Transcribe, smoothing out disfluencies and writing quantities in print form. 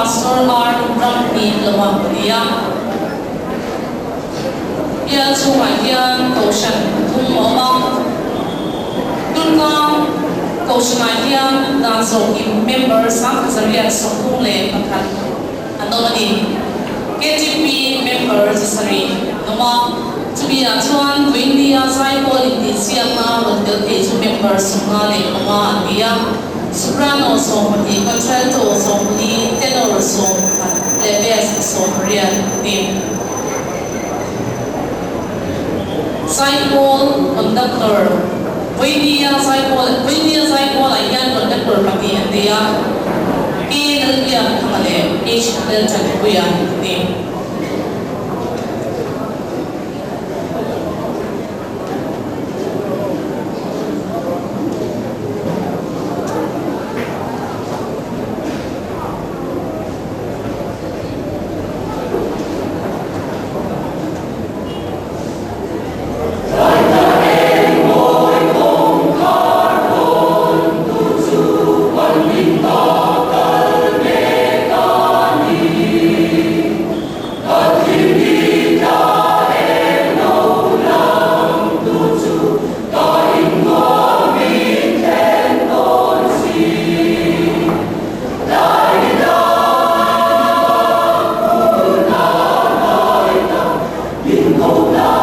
Pastor R. Ramni Lawangdia. Ia Chungahian Koshan Tung Omang. Dungang Koshangahian Dansoki members Sakazaria Sokung Le Pakan. Anomani KGP members Sari Noma to be a Chuan Windia Sai Politician Wendel Teju members Sumali Oma Andia. Soprano song, the contralto song, the tenor song, the bass song, real name. Sidewall conductor, Windia sidewall, I can conductor party and they are K. Kamale, H. Delta, we are name. Hold on.